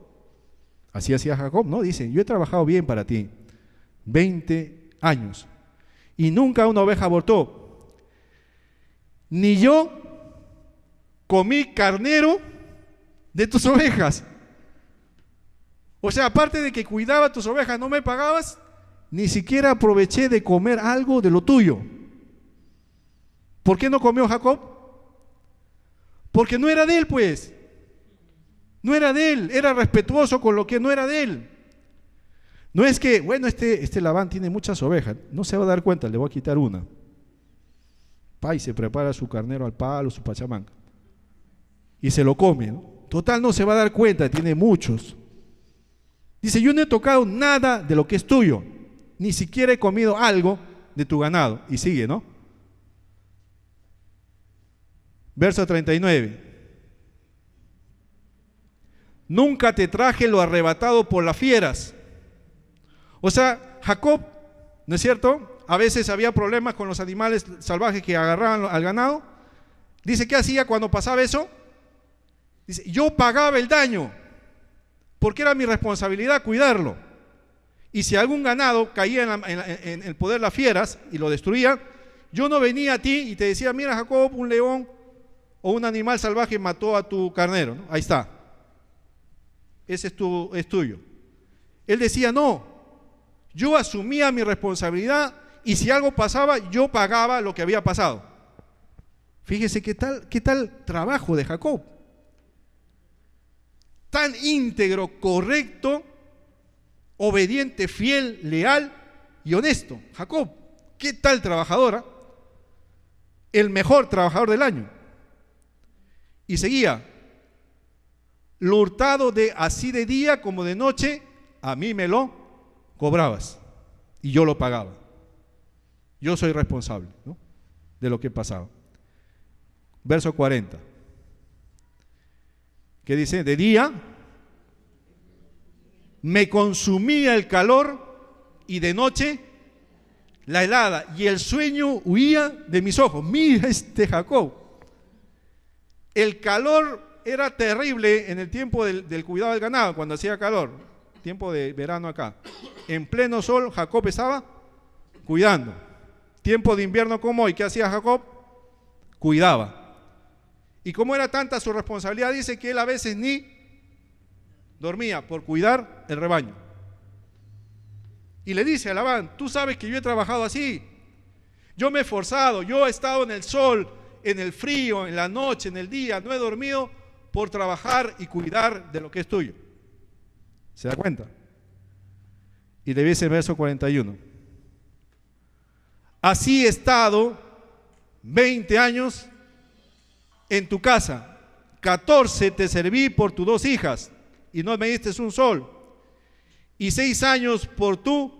Speaker 1: Así hacía Jacob, ¿no? Dice, yo he trabajado bien para ti, 20 años, y nunca una oveja abortó, ni yo comí carnero de tus ovejas. O sea, aparte de que cuidaba tus ovejas, no me pagabas, ni siquiera aproveché de comer algo de lo tuyo. ¿Por qué no comió Jacob? Porque no era de él, pues. No era de él, era respetuoso con lo que no era de él. No es que, bueno, este Labán tiene muchas ovejas, no se va a dar cuenta, le voy a quitar una. Y se prepara su carnero al palo, su pachamanca, y se lo come, ¿no? Total, no se va a dar cuenta, tiene muchos. Dice, yo no he tocado nada de lo que es tuyo, ni siquiera he comido algo de tu ganado. Y sigue, ¿no? Verso 39. Nunca te traje lo arrebatado por las fieras. O sea, Jacob, ¿no es cierto? A veces había problemas con los animales salvajes que agarraban al ganado. Dice, ¿qué hacía cuando pasaba eso? Dice, yo pagaba el daño, porque era mi responsabilidad cuidarlo. Y si algún ganado caía en el poder de las fieras y lo destruía, yo no venía a ti y te decía, mira Jacob, un león o un animal salvaje mató a tu carnero, ¿no? Ahí está, ese es tuyo. Él decía, no, yo asumía mi responsabilidad y si algo pasaba, yo pagaba lo que había pasado. Fíjese qué tal trabajo de Jacob. Tan íntegro, correcto, obediente, fiel, leal y honesto. Jacob, ¿qué tal trabajadora? El mejor trabajador del año. Y seguía, lo hurtado así de día como de noche, a mí me lo cobrabas y yo lo pagaba. Yo soy responsable, ¿no?, de lo que pasaba. Verso 40. ¿Qué dice? De día me consumía el calor y de noche la helada y el sueño huía de mis ojos. Mira Jacob. El calor era terrible en el tiempo del cuidado del ganado, cuando hacía calor, tiempo de verano acá. En pleno sol Jacob estaba cuidando. Tiempo de invierno como hoy, ¿qué hacía Jacob? Cuidaba. Y como era tanta su responsabilidad, dice que él a veces ni dormía por cuidar el rebaño. Y le dice a Labán, tú sabes que yo he trabajado así, yo me he esforzado, yo he estado en el sol, en el frío, en la noche, en el día, no he dormido por trabajar y cuidar de lo que es tuyo. ¿Se da cuenta? Y le dice el verso 41. Así he estado 20 años en tu casa, 14 te serví por tus 2 hijas y no me diste un sol, y 6 años por tu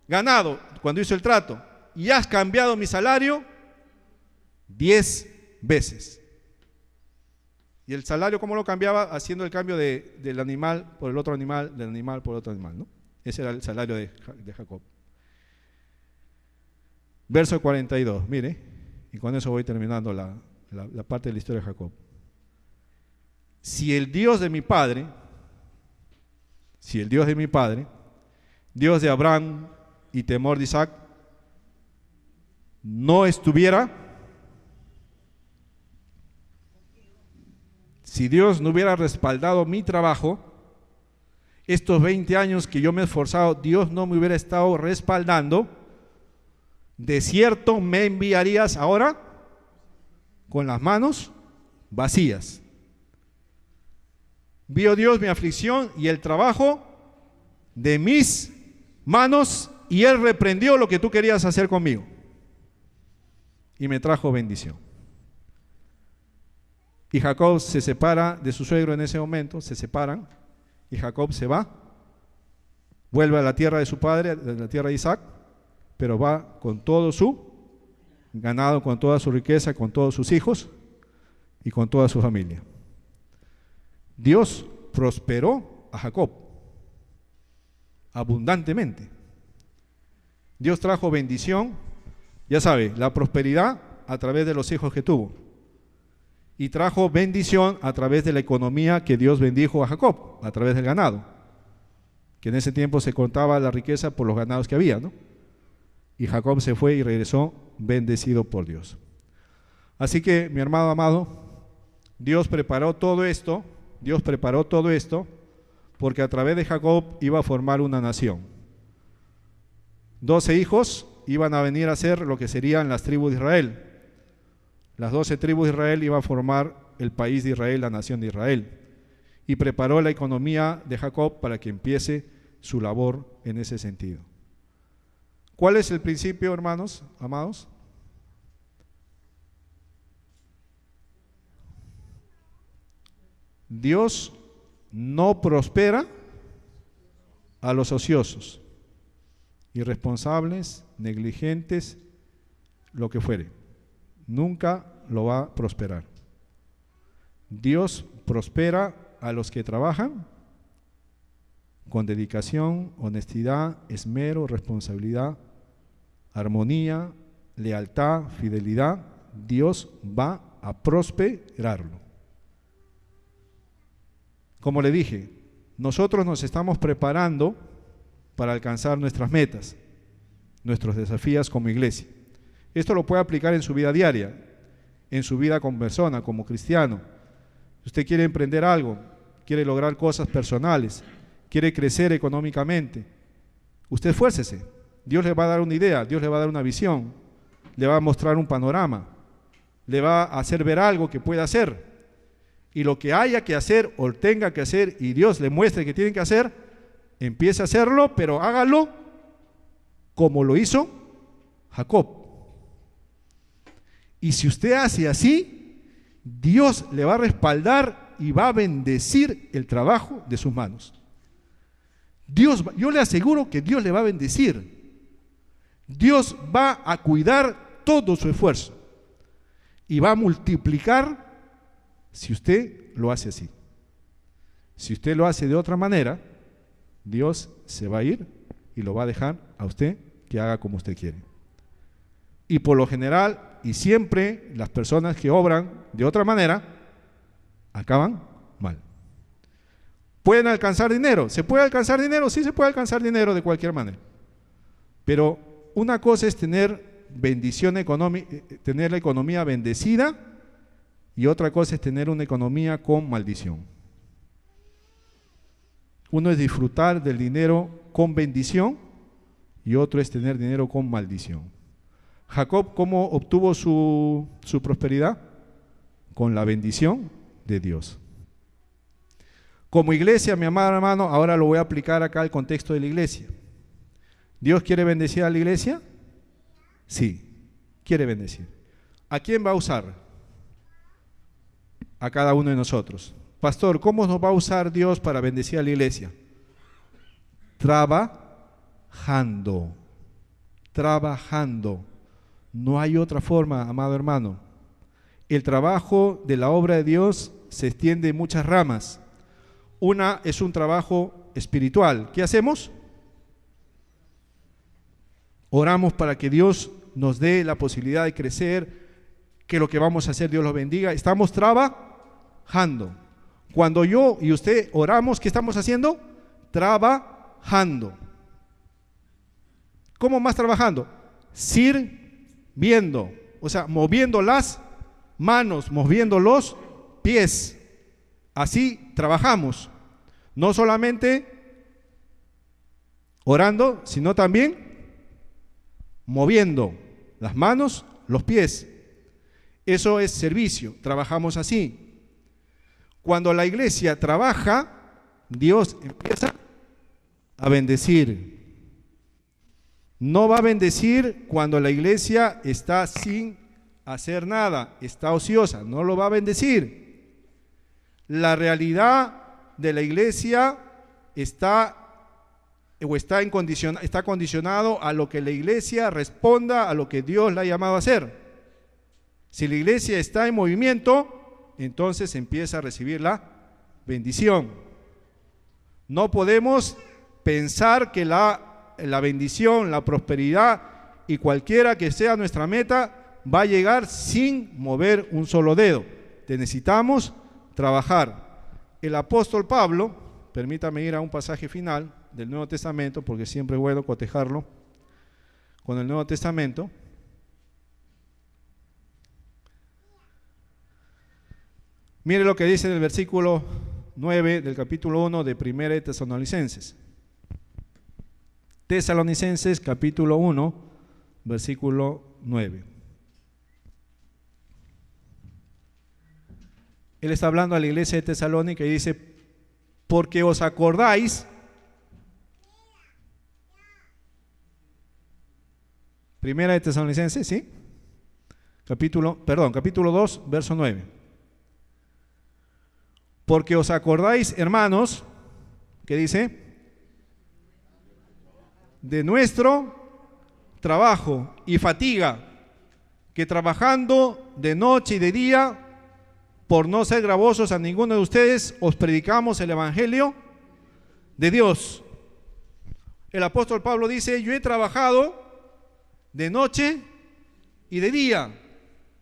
Speaker 1: ganado, cuando hizo el trato, y has cambiado mi salario 10 veces. ¿Y el salario cómo lo cambiaba? Haciendo el cambio del animal por el otro animal, del animal por el otro animal, ¿no? Ese era el salario de Jacob. Verso 42, mire, y con eso voy terminando la parte de la historia de Jacob. Si el Dios de mi padre, Dios de Abraham y temor de Isaac, no estuviera, si Dios no hubiera respaldado mi trabajo, estos 20 años que yo me he esforzado, Dios no me hubiera estado respaldando, de cierto me enviarías ahora con las manos vacías. Vio Dios mi aflicción y el trabajo de mis manos y Él reprendió lo que tú querías hacer conmigo y me trajo bendición. Y Jacob se separa de su suegro en ese momento, se separan, y Jacob se va, vuelve a la tierra de su padre, a la tierra de Isaac, pero va con todo su ganado, con toda su riqueza, con todos sus hijos y con toda su familia. Dios prosperó a Jacob abundantemente. Dios trajo bendición, ya sabe, la prosperidad a través de los hijos que tuvo, y trajo bendición a través de la economía que Dios bendijo a Jacob, a través del ganado, que en ese tiempo se contaba la riqueza por los ganados que había, ¿no? Y Jacob se fue y regresó bendecido por Dios. Así que, mi hermano amado, Dios preparó todo esto, porque a través de Jacob iba a formar una nación. 12 hijos iban a venir a ser lo que serían las tribus de Israel. Las 12 tribus de Israel iban a formar el país de Israel, la nación de Israel. Y preparó la economía de Jacob para que empiece su labor en ese sentido. ¿Cuál es el principio, hermanos, amados? Dios no prospera a los ociosos, irresponsables, negligentes, lo que fuere. Nunca lo va a prosperar. Dios prospera a los que trabajan con dedicación, honestidad, esmero, responsabilidad, armonía, lealtad, fidelidad. Dios va a prosperarlo. Como le dije, nosotros nos estamos preparando para alcanzar nuestras metas, nuestros desafíos como iglesia. Esto lo puede aplicar en su vida diaria, en su vida como persona, como cristiano. Si usted quiere emprender algo, quiere lograr cosas personales, quiere crecer económicamente, usted esfuércese. Dios le va a dar una idea, Dios le va a dar una visión, le va a mostrar un panorama, le va a hacer ver algo que pueda hacer. Y lo que haya que hacer o tenga que hacer y Dios le muestre que tiene que hacer, empiece a hacerlo, pero hágalo como lo hizo Jacob. Y si usted hace así, Dios le va a respaldar y va a bendecir el trabajo de sus manos. Yo le aseguro que Dios le va a bendecir. Dios va a cuidar todo su esfuerzo y va a multiplicar si usted lo hace así. Si usted lo hace de otra manera, Dios se va a ir y lo va a dejar a usted que haga como usted quiere. Y por lo general, y siempre, las personas que obran de otra manera, acaban mal. ¿Pueden alcanzar dinero? ¿Se puede alcanzar dinero? Sí, se puede alcanzar dinero de cualquier manera. Pero una cosa es tener bendición económica, tener la economía bendecida, y otra cosa es tener una economía con maldición. Uno es disfrutar del dinero con bendición y otro es tener dinero con maldición. Jacob, ¿cómo obtuvo su prosperidad? Con la bendición de Dios. Como iglesia, mi amado hermano, ahora lo voy a aplicar acá al contexto de la iglesia. ¿Dios quiere bendecir a la iglesia? Sí, quiere bendecir. ¿A quién va a usar? A cada uno de nosotros. Pastor, ¿cómo nos va a usar Dios para bendecir a la iglesia? Trabajando. No hay otra forma, amado hermano. El trabajo de la obra de Dios se extiende en muchas ramas. Una es un trabajo espiritual. ¿Qué hacemos? Oramos para que Dios nos dé la posibilidad de crecer, que lo que vamos a hacer Dios lo bendiga. Estamos trabajando. Cuando yo y usted oramos, ¿qué estamos haciendo? Trabajando. ¿Cómo más trabajando? Sirviendo, o sea, moviendo las manos, moviendo los pies. Así trabajamos, no solamente orando, sino también moviendo las manos, los pies. Eso es servicio, trabajamos así. Cuando la iglesia trabaja, Dios empieza a bendecir. No va a bendecir cuando la iglesia está sin hacer nada, está ociosa, no lo va a bendecir. La realidad de la iglesia está condicionado a lo que la iglesia responda a lo que Dios la ha llamado a hacer. Si la iglesia está en movimiento, entonces empieza a recibir la bendición. No podemos pensar que la bendición, la prosperidad y cualquiera que sea nuestra meta va a llegar sin mover un solo dedo. Necesitamos trabajar. El apóstol Pablo, permítame ir a un pasaje final del Nuevo Testamento, porque siempre es bueno cotejarlo con el Nuevo Testamento. Mire lo que dice en el versículo 9 del capítulo 1 de 1 de Tesalonicenses. Tesalonicenses capítulo 1, versículo 9. Él está hablando a la iglesia de Tesalónica y dice: porque os acordáis, Primera de Tesalonicenses, ¿sí? Capítulo 2, verso 9. Porque os acordáis, hermanos, ¿qué dice? De nuestro trabajo y fatiga, que trabajando de noche y de día, por no ser gravosos a ninguno de ustedes, os predicamos el evangelio de Dios. El apóstol Pablo dice: yo he trabajado de noche y de día,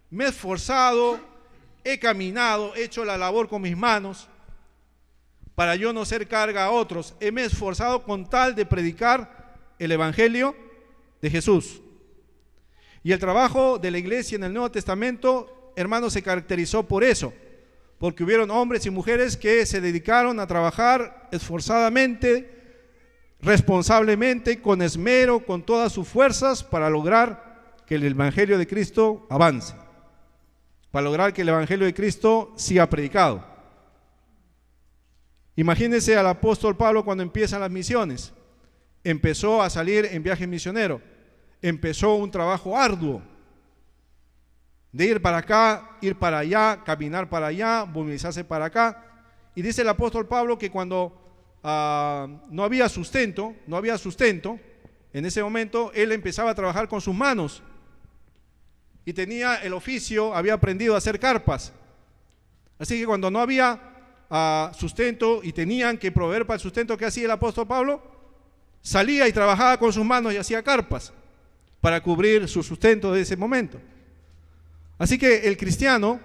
Speaker 1: me he esforzado, he caminado, he hecho la labor con mis manos para yo no ser carga a otros, me he esforzado con tal de predicar el evangelio de Jesús. Y el trabajo de la iglesia en el Nuevo Testamento, hermanos, se caracterizó por eso, porque hubieron hombres y mujeres que se dedicaron a trabajar esforzadamente, responsablemente, con esmero, con todas sus fuerzas, para lograr que el evangelio de Cristo avance, para lograr que el evangelio de Cristo sea predicado. Imagínense al apóstol Pablo cuando empiezan las misiones. Empezó a salir en viaje misionero, empezó un trabajo arduo de ir para acá, ir para allá, caminar para allá, movilizarse para acá. Y dice el apóstol Pablo que cuando no había sustento, en ese momento él empezaba a trabajar con sus manos y tenía el oficio, había aprendido a hacer carpas. Así que cuando no había sustento y tenían que proveer para el sustento, ¿qué hacía el apóstol Pablo? Salía y trabajaba con sus manos y hacía carpas para cubrir su sustento de ese momento. Así que el cristiano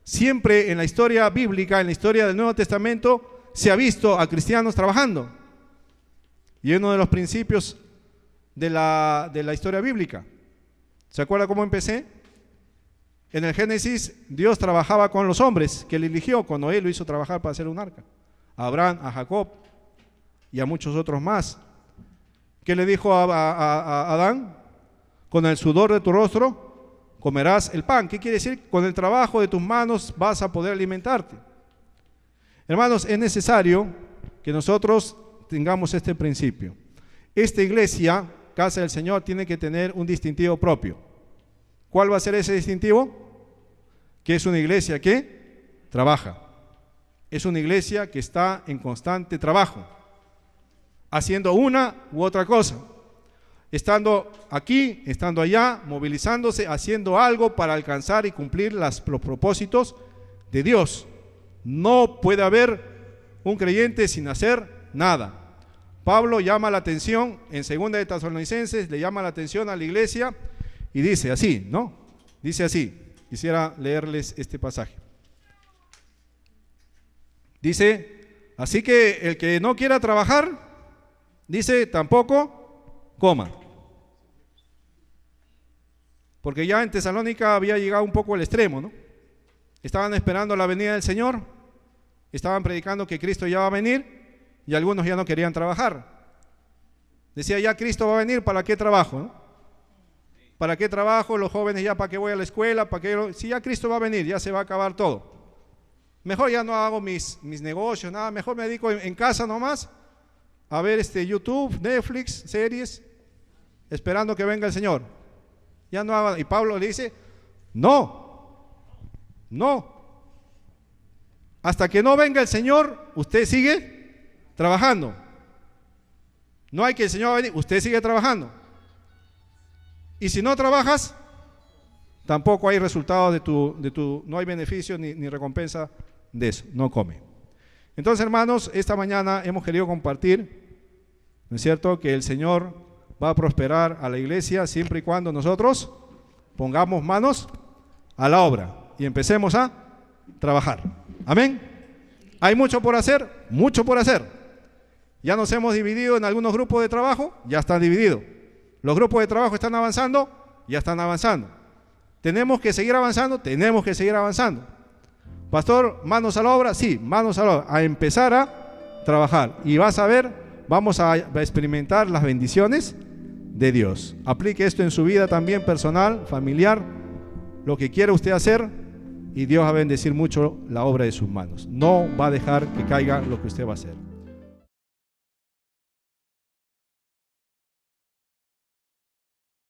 Speaker 1: siempre en la historia bíblica, en la historia del Nuevo Testamento, se ha visto a cristianos trabajando. Y uno de los principios de la historia bíblica, ¿se acuerda cómo empecé? En el Génesis, Dios trabajaba con los hombres que él eligió cuando él lo hizo trabajar para hacer un arca. A Abraham, a Jacob y a muchos otros más. ¿Qué le dijo a Adán? Con el sudor de tu rostro comerás el pan. ¿Qué quiere decir? Con el trabajo de tus manos vas a poder alimentarte. Hermanos, es necesario que nosotros tengamos este principio. Esta iglesia, Casa del Señor, tiene que tener un distintivo propio. ¿Cuál va a ser ese distintivo? Que es una iglesia que trabaja. Es una iglesia que está en constante trabajo, haciendo una u otra cosa, estando aquí, estando allá, movilizándose, haciendo algo para alcanzar y cumplir los propósitos de Dios. No puede haber un creyente sin hacer nada. Pablo llama la atención en 2 de Tesalonicenses, le llama la atención a la iglesia y dice así, ¿no? Dice así, quisiera leerles este pasaje. Dice: así que el que no quiera trabajar, dice, tampoco coma. Porque ya en Tesalónica había llegado un poco al extremo, ¿no? Estaban esperando la venida del Señor, estaban predicando que Cristo ya va a venir y algunos ya no querían trabajar. Decía, ya Cristo va a venir, ¿para qué trabajo? ¿No? ¿Para qué trabajo? Los jóvenes ya, ¿para qué voy a la escuela? ¿Para qué? Si ya Cristo va a venir, ya se va a acabar todo. Mejor ya no hago mis negocios, nada, mejor me dedico en casa nomás a ver YouTube, Netflix, series, esperando que venga el Señor. Ya no haga. Y Pablo le dice, no, no. Hasta que no venga el Señor, usted sigue trabajando. No hay que el Señor venga, usted sigue trabajando. Y si no trabajas, tampoco hay resultados no hay beneficio ni recompensa de eso, no come. Entonces, hermanos, esta mañana hemos querido compartir, ¿no es cierto?, que el Señor va a prosperar a la iglesia siempre y cuando nosotros pongamos manos a la obra y empecemos a trabajar. Amén. Hay mucho por hacer, mucho por hacer. Ya nos hemos dividido en algunos grupos de trabajo, ya están divididos. Los grupos de trabajo están avanzando, ya están avanzando. ¿Tenemos que seguir avanzando? Tenemos que seguir avanzando. Pastor, ¿manos a la obra? Sí, manos a la obra, a empezar a trabajar. Y vas a ver, vamos a experimentar las bendiciones de Dios. Aplique esto en su vida también personal, familiar, lo que quiera usted hacer, y Dios va a bendecir mucho la obra de sus manos. No va a dejar que caiga lo que usted va a hacer.